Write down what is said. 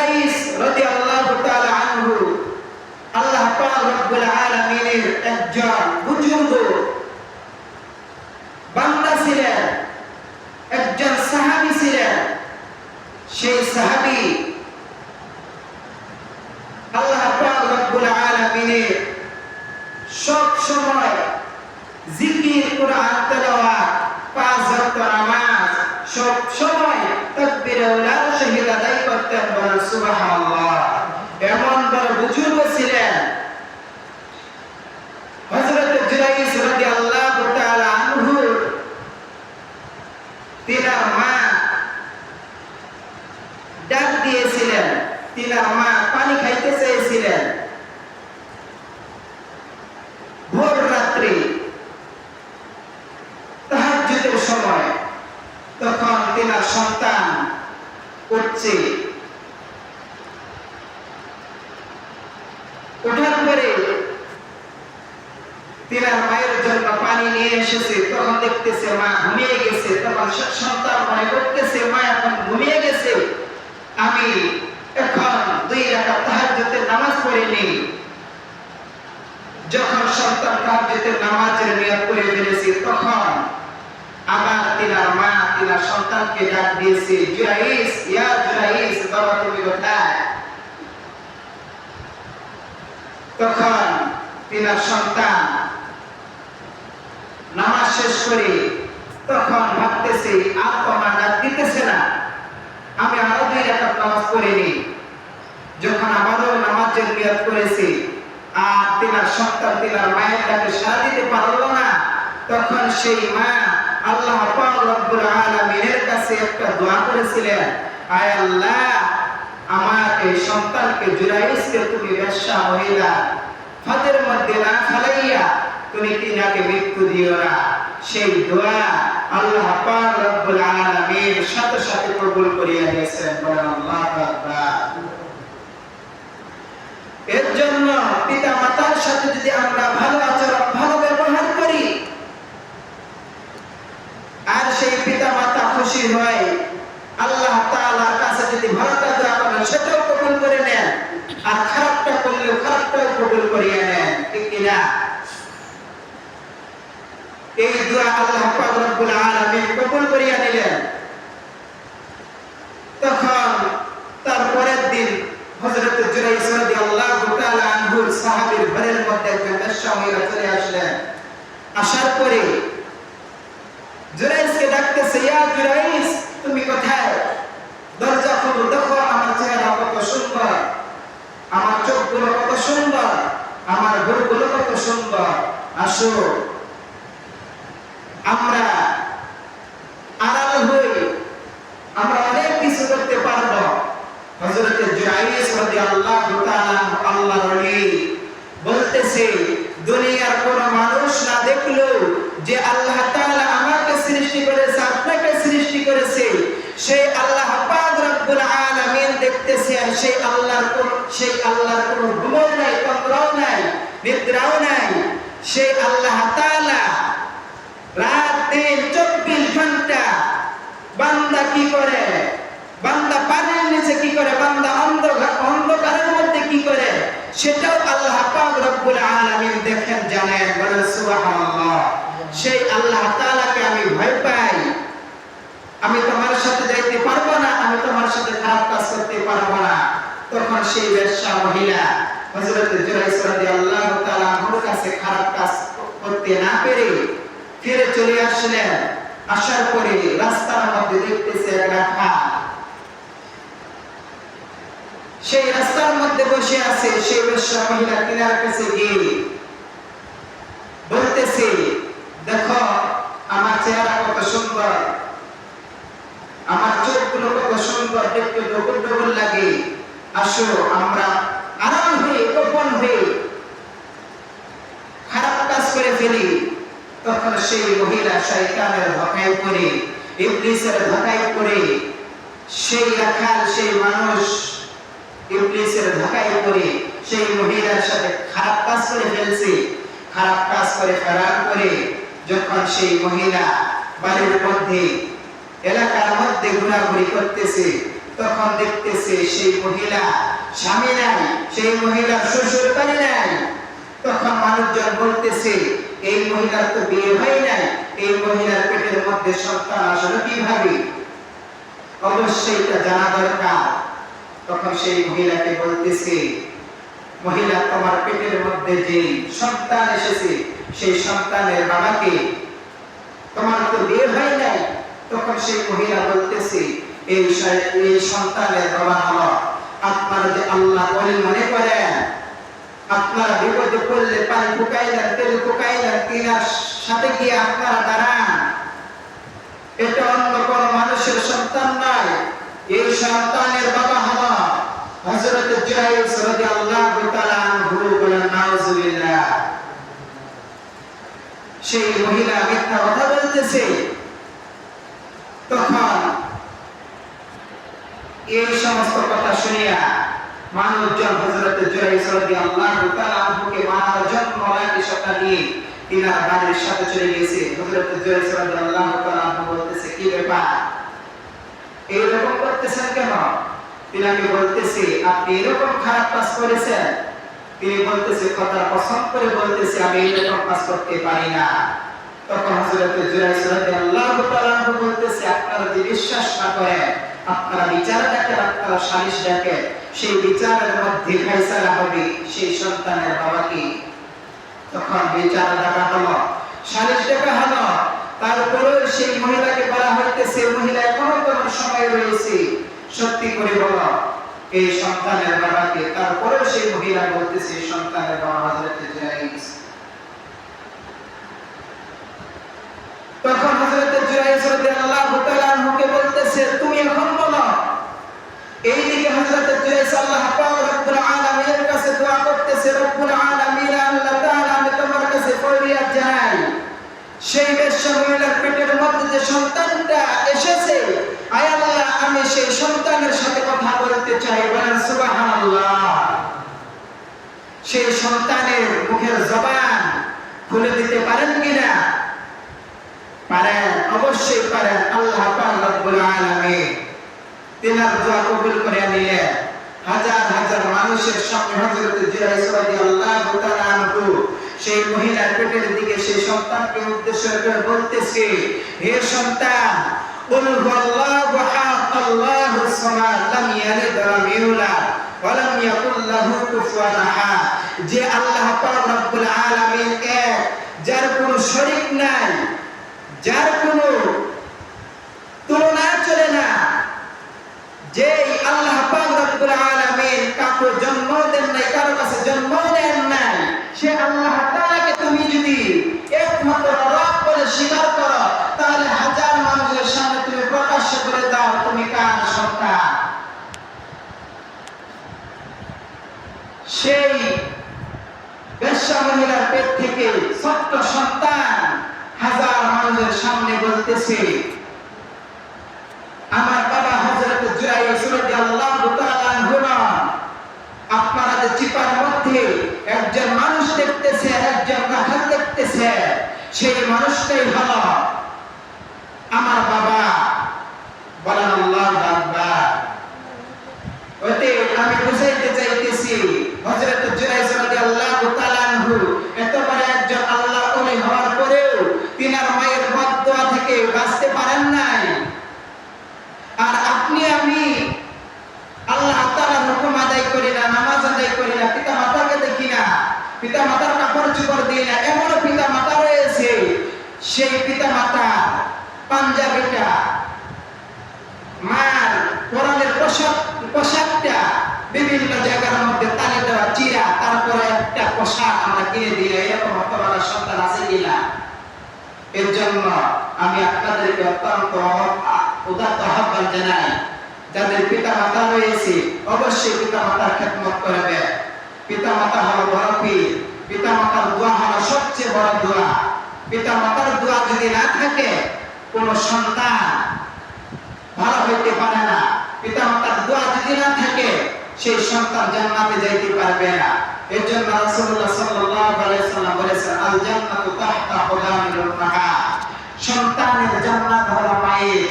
জুরাইস রাদিয়াল্লাহু তাআলা আনহু আল্লাহ পাক রব্বুল আলামিনের একজন বুজুর্গ বান্দা ছিলেন, একজন সাহাবী ছিলেন। সেই সাহাবী আল্লাহ পাক রব্বুল আলামিনের সব সময় জিকির, কুরআন তেলাওয়াত, 5 ওয়াক্ত নামাজ সব সময় তাকবীরে উলা শহীদ আদায় করতেন। বলেন সুবহানাল্লাহ। এমন বড় বুজুর্গ ছিলেন হযরত জুরাইস রাদিয়াল্লাহু তাআলা আনহু। তিনার মা ডাক দিয়েছিলেন, তিনার মা পানি খাইতে চেয়েছিলেন। ভোর রাত্রি তাহাজ্জুদের সময়, তখন তিনার সন্তান উঠছে। ওঠার পরে তিনার মায়ের জন্য পানি নিয়ে এসেছে। তখন দেখতেছে মা ঘুমিয়ে গেছে। তখন সন্তান মনে করতেছে মা এখন ঘুমিয়ে গেছে, আমি এখন 2 রাকাত তাহাজ্জুদের নামাজ পড়ে নেই। যখন সন্তান তাহাজ্জুদের নামাজের নিয়ত করে ফেলেছে, তখন আবার তিনার মা তিনার সন্তানকে ডাক দিয়েছে, জুরাইস, ইয়া জুরাইস, বাবা তুমি কোথায়? তখন তিনার সন্তান নামাজ শেষ করে তখন ভাবতেছে আর তো মা ডাক দিতেছে না, আমি আরো 2 রাকাত নামাজ পড়ে নিই। যখন আবারও নামাজের নিয়ত করেছে আর তিনার সন্তান তিনার মায়ের ডাকে সাড়া দিতে পারলো না, তখন সেই মা আল্লাহ পাক রব্বুল আলামিনের কাছে একটা দোয়া করেছিলেন, আয় আল্লাহ, আমার এই সন্তানকে জুরাইসকে তুমি বেশ্যা মহিলা ফাঁদের মধ্যে না ফেলাইয়া তুমি তিনাকে মৃত্যু দিও না। সেই দোয়া আল্লাহ পাক রব্বুল আলামিন সাথে সাথে কবুল করিয়া দিয়েছেন। বলেন আল্লাহু আকবার। এর জন্য পিতা মাতার সাথে যদি আমরা ভালো আচরণ, ভালো ব্যবহার করি, আর সেই পিতা মাতা খুশি হয়, আল্লাহ তাআলার কাছে যদি ভালোটা দোয়া করেন সেটাও কবুল করে নেন, আর খারাপটা করলেও খারাপটাও কবুল করিয়ে নেন, ঠিক কিনা? এই দোয়া আল্লাহ পাক রব্বুল আলামিন কবুল করিয়া নিলেন। তখন তার পরের দিন হযরত জুরাইস রাদিয়াল্লাহু তাআলা আনহুর সাহাবীর ঘরের মধ্যে একজন বেশ্যা মহিলা চলে আসলেন। আসার পরে জুরাইসকে ডাকতেছে, ইয়া জুরাইস, তুমি কোথায়? দরজা খুলো, দেখো আমার চেহারা কত সুন্দর, আমার চোখগুলো কত সুন্দর, আমার ভুরুগুলো কত সুন্দর, আসো আমরা আড়াল হই, আমরা অনেক কিছু করতে পারবো। হযরত জুরাইস রাদিয়াল্লাহু তাআলা আল্লাহর ওলি বলতেছে, দুনিয়ার কোন মানুষ না দেখলেও যে আল্লাহ তাআলা আমাকে সৃষ্টি করেছে, আপনাকে সৃষ্টি করেছে, সেই আল্লাহ পাক রব্বুল আলামিন দেখতেছে। আর সেই আল্লাহর কোন ঘুমও নাই, তন্দ্রাও নাই, নিদ্রাও নাই। সেই আল্লাহ তাআলা রাত দিন 24 ঘন্টা বান্দা কি করে, বান্দা পানির নিচে কি করে, বান্দা অন্ধকারের মধ্যে কি করে, সেটাও আল্লাহ পাক রব্বুল আলামিন দেখেন, জানেন। বলেন সুবহানাল্লাহ। সেই আল্লাহ তাআলাকে আমি ভয় পাই, আমি তোমার সাথে যাইতে পারবো না, আমি তোমার সাথে খারাপ কাজ করতে পারবো না। তখন সেই বেশ্যা মহিলা হযরত জুরাইস রাদিয়াল্লাহু তাআলা আনহুর কাছে খারাপ কাজ করতে না পেরে ফিরে চলে আসলেন। আসার পরে রাস্তার মধ্যে দেখতেছে এক রাখাল, সেই রাস্তার মধ্যে বসে আছে। সেই বেশ্যা মহিলা তিনার কাছে গিয়ে বলতেছে, দেখো আমার চেহারা কত সুন্দর, আমার চোখগুলো কত সুন্দর, দেখতে ডবল ডবল লাগে, আসো আমরা আরাম হয়ে গোপন হয়ে খারাপ কাজ করে ফেলি। তখন সেই মহিলা শয়তানের ধোঁকায় পড়ে, ইবলিসের ধোঁকায় পড়ে, সেই রাখাল, সেই মানুষ ইবলিসের ধোঁকায় পড়ে সেই মহিলার সাথে খারাপ কাজ করে ফেলছে। খারাপ কাজ করে ফেরার পরে যখন সেই মহিলা বাড়ির মধ্যে, এলাকার মধ্যে ঘোরাঘুরি করতেছে, তখন দেখতেছে সেই মহিলা স্বামী নাই, সেই মহিলার শ্বশুর বাড়ি নাই। তখন মানুষজন বলতেছে এই মহিলার তো বিয়ে হয় নাই, এই মহিলার পেটের মধ্যে সন্তান আসলে কিভাবে? অবশ্যই এটা জানা দরকার। তখন সেই মহিলাকে বলতেছে, মহিলা তোমার পেটের মধ্যে যে সন্তান এসেছে সেই সন্তানের বাবাকে, তোমার তো বিয়ে হয় নাই। তখন সেই মহিলা বলতেছে এই সন্তানের বাবা হলো আপনারা যে আল্লাহ বলে মনে করেন, আপনারা বিপদে পড়লে পানি ফুকাইলেন, তেল ফুকাইলেন, তিনার সাথে গিয়ে আপনারা দাঁড়ান, এটা অন্য কোন মানুষের সন্তান নয়। এই সন্তানের বাবা হলো হযরত জুরাইজ রাদিয়াল্লাহু তাআলা আনহু। বলেন নাউজুবিল্লাহ। সেই মহিলা মিথ্যা কথা বলতেছে। তখন এই সমস্ত কথা শুনিয়া মানুষজন হযরত জুরাইজ রাদিয়াল্লাহু তাআলা আনহুকে মারার জন্য লাঠি সোঁটা নিয়ে তিনার বাড়ির সাথে চলে গেছে। হযরত জুরাইজ রাদিয়াল্লাহু তাআলা আনহু বলতেছে, কি ব্যাপার, এইরকম করতেছেন কেন? তিনাকে বলতেছে, আপনি এরকম খারাপ কাজ করেছেন? তিনি বলতেছে, কথা পছন্দ করে বলতেছে, আমি এরকম কাজ করতে পারি না। তখন হযরত জুরাইজ রাদিয়াল্লাহু তাআলা আনহু বলতেছে, আপনারা যদি বিশ্বাস না করেন, আপনারা বিচার ডাকেন, আপনারা সালিশ ডাকেন, সেই বিচারের মধ্যে ফয়সালা হবে সেই সন্তানের বাবাকে। তখন বিচার ডাকা হলো, সালিশ ডাকা হলো। তারপরে সেই মহিলাকে বলা হইতেছে, মহিলা এখনো তোমার সময় রয়েছে, সত্যি করে বলো এই সন্তানের বাবাকে। তারপরে সেই মহিলা বলতেছে সন্তানের বাবা হযরত জুরাইজ। তখন হযরত জুরাইজ রাদিয়াল্লাহু তাআলা আনহুকে বলতেছে, তুমি এখন বলো। এইদিকে হযরত জুরাইজ আল্লাহ পাক রব্বুল আলামিনের কাছে দোয়া করতেছে, রব্বুল আলামিন আল্লাহ তাআলা, আমি তোমার কাছে ফরিয়াদ জানাই, সেই বেশ্যা মহিলার পেটের মধ্যে যে সন্তানটা এসেছে, আয় আল্লাহ, আমি সেই সন্তানের সাথে কথা বলতে চাই। বলেন সুবহানাল্লাহ। সেই সন্তানের মুখের জবান খুলে দিতে পারেন কিনা? পারেন, অবশ্যই পারেন। আল্লাহ পাক রব্বুল আলামিন তিনার দোয়া কবুল করে নিলেন। হাজার হাজার মানুষের সামনে হযরত জুরাইজ রাদিয়াল্লাহু তাআলা আনহু সেই মহিলার পেটের দিকে সেই সন্তানকে উদ্দেশ্য করে বলতেছে, হে সন্তান, কুল হুয়াল্লাহু আহাদ আল্লাহুস সামাদ লাম ইয়ালিদ ওয়া লাম ইউলাদ ওয়া লাম ইয়াকুল লাহু কুফুয়ান আহাদ। যে আল্লাহ পাক রব্বুল আলামিন এক, যার কোনো শরীক নাই, যার কোনো তুলনা চলে না, যে আল্লাহ পাক রব্বুল আলামিন কাউকে জন্ম দেন নাই, কারো কাছে জন্ম দেন নাই, সে আল্লাহ তাআলাকে তুমি যদি একমাত্র রব বলে স্বীকার করো, তাহলে হাজার মানুষের সামনে তুমি প্রকাশ্য করে দাও তুমি কার সন্তান। সেই বেশ্যা মহিলার পেট থেকে ছোট্ট সন্তান হাজার মানুষের সামনে বলতেছে, আমার বাবা হযরত জুরাইজ রাদিয়াল্লাহু তাআলা আনহু। আপনারা যে চিপার মধ্যে একজন মানুষ দেখতেছে, একজন রাখাল দেখতেছে, সেই মানুষটাই হলো আমার বাবা। বলেন আল্লাহু আকবার। ওতে আমি বুঝাইতে চাইতেছি, হযরত জুরাইজ রাদিয়াল্লাহু তাআলা আনহু এত বড় একজন আল্লাহ ওলি হওয়ার পরেও তিনার মায়ের বদদোয়া থেকে বাঁচতে পারেন নাই। আর আপনি আমি আল্লাহ তাআলার হুকুম আদায় করি না, নামাজ আদায় করি না, পিতা মাতাকে দেখি না, পিতা মাতার কাপড় চোপড় দিই না। এমন পিতা মাতা রয়েছে, সেই পিতা মাতা পাঞ্জাবিটা, মার কোরআনের পোশাকটা বিভিন্ন জায়গার মধ্যে তালে দেওয়া চিরা, তারপরে একটা পোশাক আমরা কিনে দিই। এরকম হতভাগা সন্তান আছে কিনা? এর জন্য আমি আপনাদেরকে অত্যন্ত উদাত্ত আহ্বান জানাই, যাদের পিতা মাতা রয়েছে অবশ্যই পিতা মাতার খেদমত করবে। পিতা মাতা হলো বড় পীর, পিতা মাতার দোয়া হলো সবচেয়ে বড় দোয়া। পিতা মাতার দোয়া যদি না থাকে, কোন সন্তান ভালো হইতে পারে না। পিতা মাতার দোয়া যদি না থাকে, সেই সন্তান জান্নাতে যাইতে পারবে না। এর জন্য রাসূলুল্লাহ সাল্লাল্লাহু আলাইহি ওয়াসাল্লাম বলেছেন, আল জান্নাতু তাহতা কুদামিল উম্মাহাত। সন্তানের জান্নাত হলো মায়ের